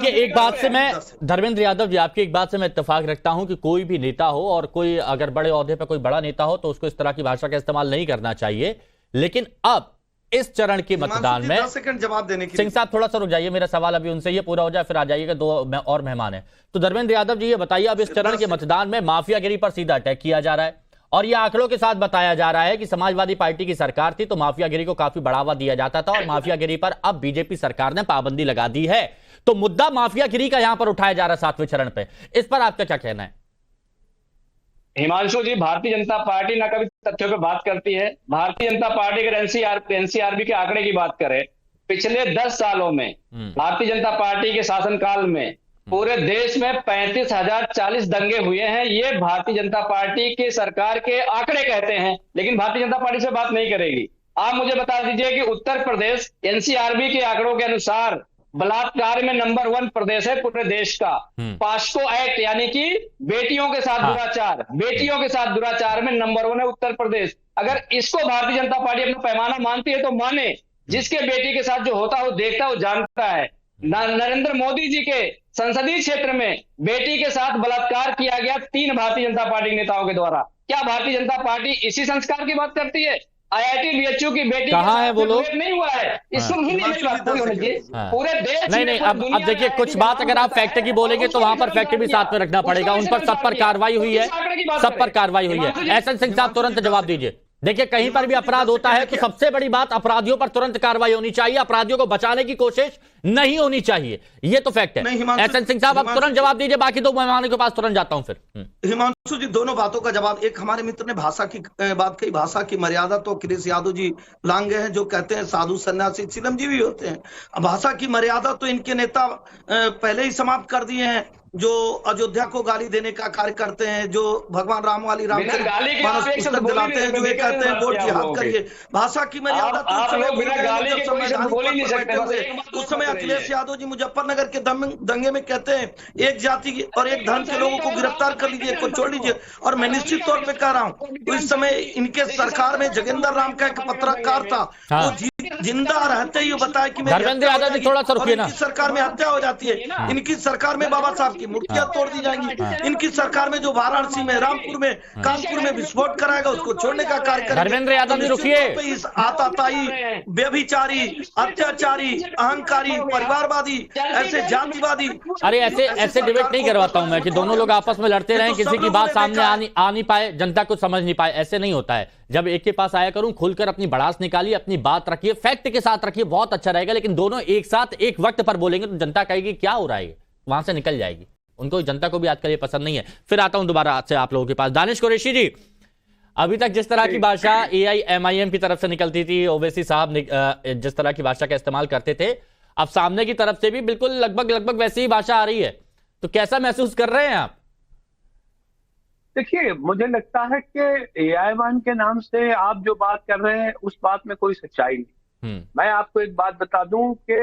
देखिए, एक बात से मैं धर्मेंद्र यादव जी, आपकी एक बात से मैं इत्तेफाक रखता हूं कि कोई भी नेता हो और कोई अगर बड़े ओहदे पर कोई बड़ा नेता हो तो उसको इस तरह की भाषा का इस्तेमाल नहीं करना चाहिए। लेकिन अब इस चरण के मतदान में 10 सेकंड जवाब देने के सिंह साहब थोड़ा सा रुक जाइए, मेरा सवाल अभी उनसे ये पूरा हो जाए फिर आ जाइएगा, दो और मेहमान हैं। तो धर्मेंद्र यादव जी ये बताइए, अब इस चरण के मतदान में माफियागिरी पर सीधा अटैक किया जा रहा है और यह आंकड़ों के साथ बताया जा रहा है कि समाजवादी पार्टी की सरकार थी तो माफियागिरी को काफी बढ़ावा दिया जाता था और माफियागिरी पर अब बीजेपी सरकार ने पाबंदी लगा दी है। तो मुद्दा माफियागिरी का यहां पर उठाया जा रहा है 7वें चरण पे, इस पर आपका क्या कहना है? हिमांशु जी, भारतीय जनता पार्टी ना कभी तथ्यों पे बात करती है। भारतीय जनता पार्टी अगर एनसीआरबी के आंकड़े की बात करें, पिछले 10 सालों में भारतीय जनता पार्टी के शासनकाल में पूरे देश में 35,040 दंगे हुए हैं। ये भारतीय जनता पार्टी की सरकार के आंकड़े कहते हैं, लेकिन भारतीय जनता पार्टी से बात नहीं करेगी। आप मुझे बता दीजिए कि उत्तर प्रदेश एनसीआरबी के आंकड़ों के अनुसार बलात्कार में नंबर 1 प्रदेश है पूरे देश का। पास्को एक्ट यानी कि बेटियों के साथ दुराचार में नंबर 1 है उत्तर प्रदेश। अगर इसको भारतीय जनता पार्टी अपना पैमाना मानती है तो माने, जिसके बेटी के साथ जो होता है वो देखता है, वो जानता है। नरेंद्र मोदी जी के संसदीय क्षेत्र में बेटी के साथ बलात्कार किया गया 3 भारतीय जनता पार्टी नेताओं के द्वारा। क्या भारतीय जनता पार्टी इसी संस्कार की बात करती है? IIT BHU की बेटी कहाँ है वो लोग? नहीं हुआ है। इसको पूरे देश नहीं, अब देखिए, कुछ बात अगर आप फैक्ट की बोलेंगे तो वहां पर फैक्ट भी साथ में रखना पड़ेगा। उन पर सब पर कार्रवाई हुई है, सब पर कार्रवाई हुई है। एसएन सिंह साहब तुरंत जवाब दीजिए। देखिए, कहीं पर भी अपराध होता है तो सबसे बड़ी बात अपराधियों पर तुरंत कार्रवाई होनी चाहिए, अपराधियों को बचाने की कोशिश नहीं होनी चाहिए, ये तो फैक्ट है। एसएन सिंह साहब अब तुरंत जवाब दीजिए, बाकी 2 मेहमानों के पास तुरंत जाता हूं फिर। हिमांशु जी, दोनों बातों का जवाब। एक हमारे मित्र ने भाषा की बात कही, भाषा की मर्यादा तो अखिलेश यादव जी लांघे हैं, जो कहते हैं साधु सन्यासी चिलम जी भी होते हैं। अब भाषा की मर्यादा तो इनके नेता पहले ही समाप्त कर दिए हैं, जो अयोध्या को गाली देने का कार्य करते हैं, जो भगवान राम वाली रामचरित मानस पुस्तक दिलाते हैं, जो ये कहते हैं वोट जिहाद करिए। भाषा की मर्यादा तो उस समय अखिलेश यादव जी मुजफ्फरनगर के दंगे में कहते हैं एक जाति और एक धर्म के लोगों को गिरफ्तार कर लीजिए, को छोड़ लीजिए। और मैं निश्चित तौर पे कह रहा हूँ, तो इस समय इनके सरकार में जगेंद्र राम का एक पत्रकार था, वो जिंदा रहते ही बताया कि धर्मेंद्र यादव जी थोड़ा सा रुकिए ना। इनकी सरकार में हत्या हो जाती है, इनकी सरकार में बाबा साहब की मूर्तियां तोड़ दी जाएंगी, इनकी सरकार में जो वाराणसी में, रामपुर में, कानपुर में विस्फोट कराएगा उसको छोड़ने का कार्य करेगा। धर्मेंद्र यादव जी रुकिए। इस आताताई, व्यभिचारी, अत्याचारी, अहंकारी, परिवारवादी, ऐसे जातिवादी, अरे ऐसे डिबेट नहीं करवाता हूं मैं कि दोनों लोग आपस में लड़ते रहें, किसी की बात सामने आ नहीं पाए, जनता कुछ समझ नहीं पाए, ऐसे नहीं होता है। जब एक के पास आया करूं, खुलकर अपनी भड़ास निकालिए, अपनी बात रखिए, फैक्ट के साथ रखिए, बहुत अच्छा रहेगा। लेकिन दोनों एक साथ एक वक्त पर बोलेंगे तो जनता कहेगी क्या हो रहा है, वहां से निकल जाएगी। उनको, जनता को भी आजकल ये पसंद नहीं है। फिर आता हूं दोबारा से आप लोगों के पास। दानिश कुरैशी जी, अभी तक जिस तरह की भाषा AIMIM की तरफ से निकलती थी, ओवैसी साहब जिस तरह की भाषा का इस्तेमाल करते थे, अब सामने की तरफ से भी बिल्कुल लगभग वैसी ही भाषा आ रही है, तो कैसा महसूस कर रहे हैं आप? देखिए, मुझे लगता है कि AI1 के नाम से आप जो बात कर रहे हैं उस बात में कोई सच्चाई नहीं। मैं आपको एक बात बता दूं कि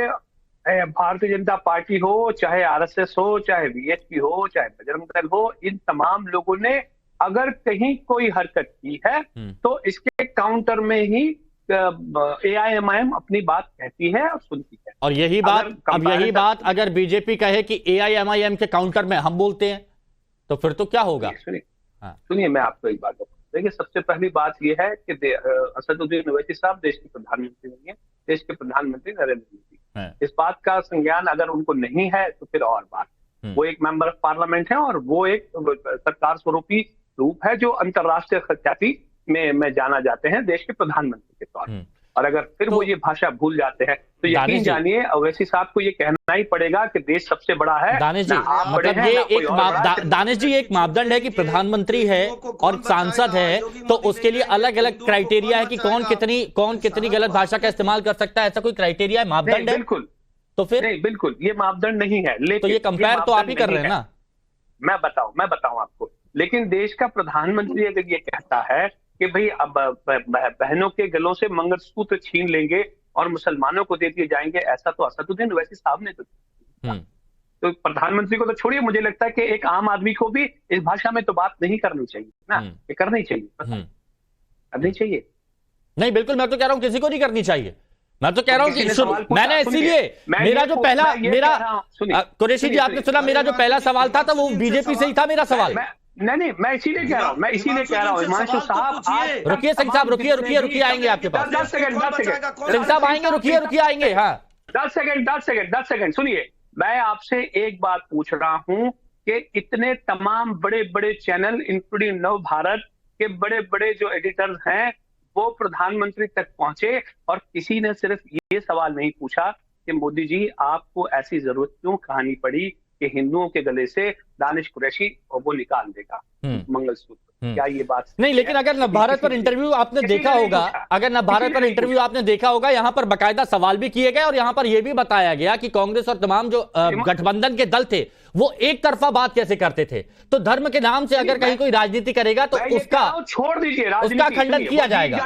भारतीय जनता पार्टी हो, चाहे RSS हो, चाहे BHP हो, चाहे बजरंग दल हो, इन तमाम लोगों ने अगर कहीं कोई हरकत की है तो इसके काउंटर में ही AIMIM अपनी बात कहती है और सुनती है। और यही बात अगर बीजेपी कहे कि AIMIM के काउंटर में हम बोलते हैं तो फिर तो क्या होगा? सुनिए, मैं आपको एक बात बताऊं। देखिए, सबसे पहली बात यह है कि असदुद्दीन ओवैसी साहब देश के प्रधानमंत्री नहीं है, देश के प्रधानमंत्री नरेंद्र मोदी। इस बात का संज्ञान अगर उनको नहीं है तो फिर और बात। वो एक मेंबर ऑफ पार्लियामेंट है और वो एक सरकार स्वरूपी रूप है जो अंतरराष्ट्रीय ख्याति में जाना जाते हैं देश के प्रधानमंत्री के तौर पर। और अगर फिर वो ये भाषा भूल जाते हैं तो यकीन जानिए ओवैसी साहब को ये कहना ही पड़ेगा कि देश सबसे बड़ा है। दानिश जी, मतलब ये दानिश जी एक मापदंड है कि प्रधानमंत्री है और सांसद है, तो उसके लिए अलग अलग क्राइटेरिया है कि कौन कितनी गलत भाषा का इस्तेमाल कर सकता है, ऐसा कोई क्राइटेरिया है, मापदंड है? बिल्कुल। तो फिर नहीं, बिल्कुल ये मापदंड नहीं है। लेकिन तो ये कंपेयर तो आप ही कर रहे हैं ना। मैं बताऊं आपको, लेकिन देश का प्रधानमंत्री अगर ये कहता है कि भाई अब बहनों के गलों से मंगलसूत्र छीन लेंगे और मुसलमानों को दे दिए जाएंगे, ऐसा तो असदुद्दीन ओवैसी साहब ने तो प्रधानमंत्री को तो छोड़िए, मुझे लगता है कि एक आम आदमी को भी इस भाषा में तो बात नहीं करनी चाहिए ना। ये करनी चाहिए, करनी चाहिए। नहीं, बिल्कुल, मैं तो कह रहा हूं किसी को नहीं करनी चाहिए, मैं तो कह रहा हूं कि मैंने इसीलिए मेरा जो पहला कुरैशी जी आपने सुना, मेरा जो पहला सवाल था तो वो बीजेपी से ही था मेरा सवाल। नहीं, मैं इसीलिए कह रहा हूँ हिमांशु साहब, रुकिए सिंह साहब, रुकिए आएंगे आपके पास। 10 सेकंड सिंह साहब आएंगे, रुकिए आएंगे। हाँ 10 सेकंड सुनिए, मैं आपसे एक बात पूछ रहा हूं कि इतने तमाम बड़े बड़े चैनल इंक्लूडिंग नव भारत के बड़े बड़े जो एडिटर्स हैं वो प्रधानमंत्री तक पहुंचे और किसी ने सिर्फ ये सवाल नहीं पूछा कि मोदी जी आपको ऐसी जरूरत क्यों कहानी पड़ी कि हिंदुओं के गले से दानिश कुरैशी और वो निकाल देगा मंगलसूत्र। क्या ये बात नहीं? लेकिन अगर नवभारत पर इंटरव्यू आपने देखा होगा, यहाँ पर बकायदा सवाल भी किए गए और यहाँ पर यह भी बताया गया कि कांग्रेस और तमाम जो गठबंधन के दल थे वो एक तरफा बात कैसे करते थे। तो धर्म के नाम से अगर कहीं कोई राजनीति करेगा तो उसका छोड़ दीजिए, उसका खंडन किया जाएगा।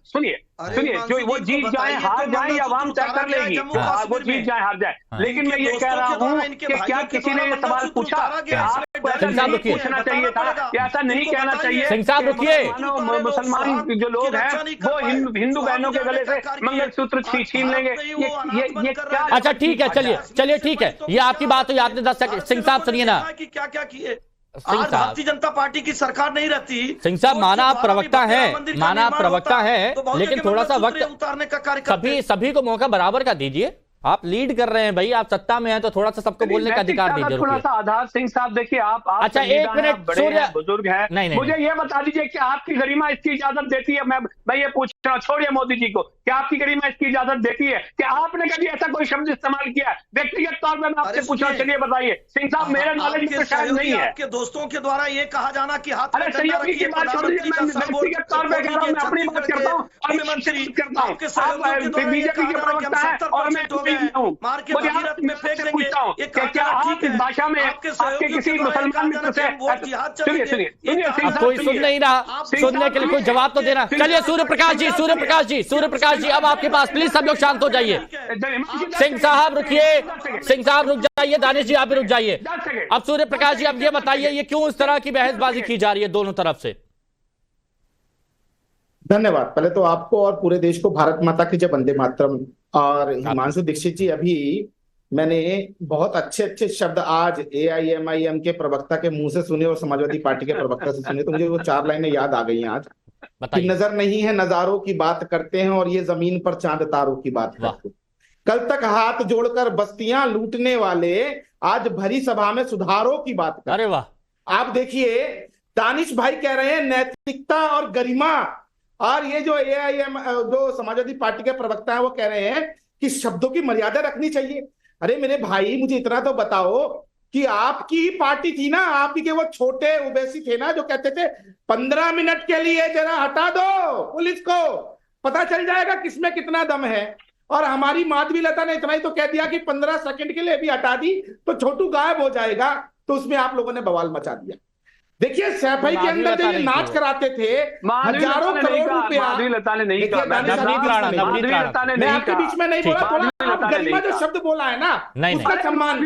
सुनिए जो वो जीत जाए हार जाए या आवाम तय कर लेगी, वो जीत जाए हार जाए। लेकिन मैं ये कह रहा हूँ कि क्या किसी ने ये सवाल पूछा कि आपको ऐसा नहीं पूछना चाहिए था कि ऐसा नहीं कहना चाहिए? सिंह साहब रुकिए। मुसलमान जो लोग हैं वो हिंदू बहनों के गले से मंगलसूत्र छीन लेंगे, ये क्या? अच्छा ठीक है, चलिए ठीक है, ये आपकी बात हुई, आपने 10 सेकंड। सिंह साहब सुनिए ना, क्या क्या किए। आज भारतीय जनता पार्टी की सरकार नहीं रहती। सिंह साहब माना आप प्रवक्ता हैं, लेकिन थोड़ा सा वक्त उतारने का कार्य सभी को मौका बराबर का दीजिए। आप लीड कर रहे हैं भाई, आप सत्ता में हैं तो थोड़ा सा सबको बोलने का अधिकार दीजिए। थोड़ा सा आधार सिंह साहब देखिए, आप अच्छा एक मिनट, बुजुर्ग हैं, नहीं, मुझे ये बता दीजिए कि आपकी गरिमा इसकी इजाजत देती है? मैं ये पूछ रहा हूँ, छोड़िए मोदी जी को, क्या आपकी गरिमा इसकी इजाजत देती है कि आपने कभी ऐसा कोई शब्द इस्तेमाल किया? व्यक्तिगत तौर पर मैं आपसे पूछ रहा हूँ, चलिए बताइए सिंह साहब, मेरे नॉलेज में शायद नहीं है। आपके दोस्तों के द्वारा ये कहा जाना कि हाथ अरे सहयोगी की बात छोड़ दीजिए, मैं व्यक्तिगत तौर पर कह रहा हूँ, मैं अपनी बात करता हूँ और मैं मंत्री करता हूँ, आप बीजेपी के प्रवक्ता है और मैं हूँ। मुझे क्या आप इस भाषा में आपके किसी मुसलमान मित्र से सुनिए कोई सुन नहीं रहा, सुनने के लिए कोई जवाब तो देना। चलिए सूर्य प्रकाश जी अब आपके पास, प्लीज सब लोग शांत हो जाइए। सिंह साहब रुकिए, सिंह साहब रुक जाइए, दानिश जी आप भी रुक जाइए। अब सूर्य प्रकाश जी अब ये बताइए, ये क्यों इस तरह की बहसबाजी की जा रही है दोनों तरफ से? धन्यवाद। पहले तो आपको और पूरे देश को भारत माता की जय, वंदे मातरम। और हिमांशु दीक्षित जी, अभी मैंने बहुत अच्छे शब्द आज AIMIM के प्रवक्ता के मुंह से सुने और समाजवादी पार्टी के प्रवक्ता से सुने, तो मुझे वो 4 लाइनें याद आ गई हैं आज कि नजर नहीं है नजारों की बात करते हैं और ये जमीन पर चांद तारों की बात करते हैं। कल तक हाथ जोड़कर बस्तियां लूटने वाले आज भरी सभा में सुधारों की बात करते हैं। अरे वाह, आप देखिए दानिश भाई कह रहे हैं नैतिकता और गरिमा, और ये जो AIM जो समाजवादी पार्टी के प्रवक्ता है वो कह रहे हैं कि शब्दों की मर्यादा रखनी चाहिए। अरे मेरे भाई, मुझे इतना तो बताओ कि आपकी पार्टी थी ना, आपकी के वो छोटे उबैसी थे ना जो कहते थे 15 मिनट के लिए जरा हटा दो पुलिस को, पता चल जाएगा किसमें कितना दम है। और हमारी माधवी लता ने इतना ही तो कह दिया कि 15 सेकंड के लिए भी हटा दी तो छोटू गायब हो जाएगा, तो उसमें आप लोगों ने बवाल मचा दिया। देखिए सैफई के अंदर जो ये नाच कराते थे, हजारों करोड़ रुपया, मैं आपके बीच में नहीं बोला, थोड़ा आप गरिमा जो शब्द बोला है ना उसका सम्मान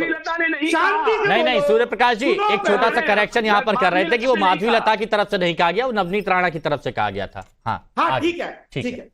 शांति। नहीं सूर्य प्रकाश जी, एक छोटा सा करेक्शन यहाँ पर कर रहे थे कि वो माधवी लता की तरफ से नहीं कहा गया, वो नवनीत राणा की तरफ से कहा गया था। हाँ ठीक है।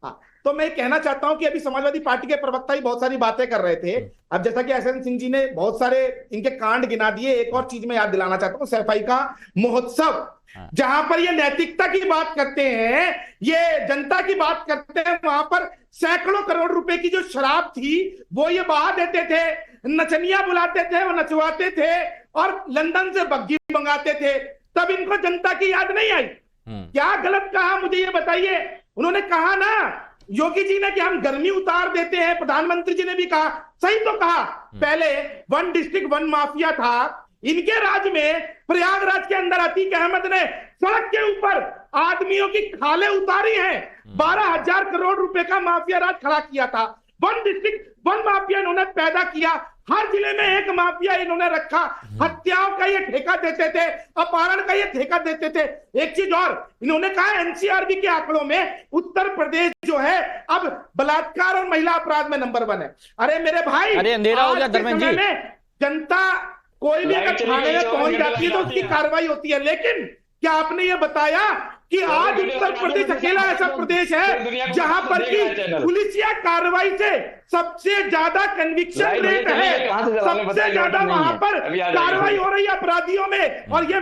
हाँ, तो मैं कहना चाहता हूं कि अभी समाजवादी पार्टी के प्रवक्ता ही बहुत सारी बातें कर रहे थे। अब जैसा कि SN सिंह जी ने बहुत सारे इनके कांड गिना दिए, एक और चीज मैं याद दिलाना चाहता हूं, सैफई का महोत्सव, जहां पर ये नैतिकता की बात करते हैं, ये जनता की बात करते हैं, वहां पर सैकड़ों करोड़ रुपए की जो शराब थी वो ये बहा देते थे, नचनिया बुलाते थे, वो नचवाते थे और लंदन से बग्घी मंगाते थे, तब इनको जनता की याद नहीं आई। क्या गलत कहा मुझे ये बताइए? उन्होंने कहा ना योगी जी ने कि हम गर्मी उतार देते हैं, प्रधानमंत्री जी ने भी कहा, सही तो कहा। पहले 1 डिस्ट्रिक्ट 1 माफिया था, इनके राज में प्रयागराज के अंदर अतीक अहमद ने सड़क के ऊपर आदमियों की खालें उतारी हैं, 12,000 करोड़ रुपए का माफिया राज खड़ा किया था। 1 डिस्ट्रिक्ट 1 माफिया इन्होंने पैदा किया, हर जिले में एक माफिया इन्होंने रखा, हत्याओं का ये ठेका देते थे, अपहरण का ये ठेका देते थे। एक चीज और इन्होंने कहा, NCRB के आंकड़ों में उत्तर प्रदेश जो है अब बलात्कार और महिला अपराध में नंबर 1 है। अरे मेरे भाई, अरे अंधेरा हो गया धर्मेंद्र जी। जनता कोई भी अगर थाने में पहुंच जाती है तो उसकी कार्रवाई होती है, लेकिन क्या आपने ये बताया कि आज उत्तर प्रदेश अकेला ऐसा प्रदेश है जहां पर की पुलिसिया कार्रवाई से सबसे ज्यादा कन्विक्शन रेट है, सबसे ज्यादा वहां पर कार्रवाई हो रही है अपराधियों में। और ये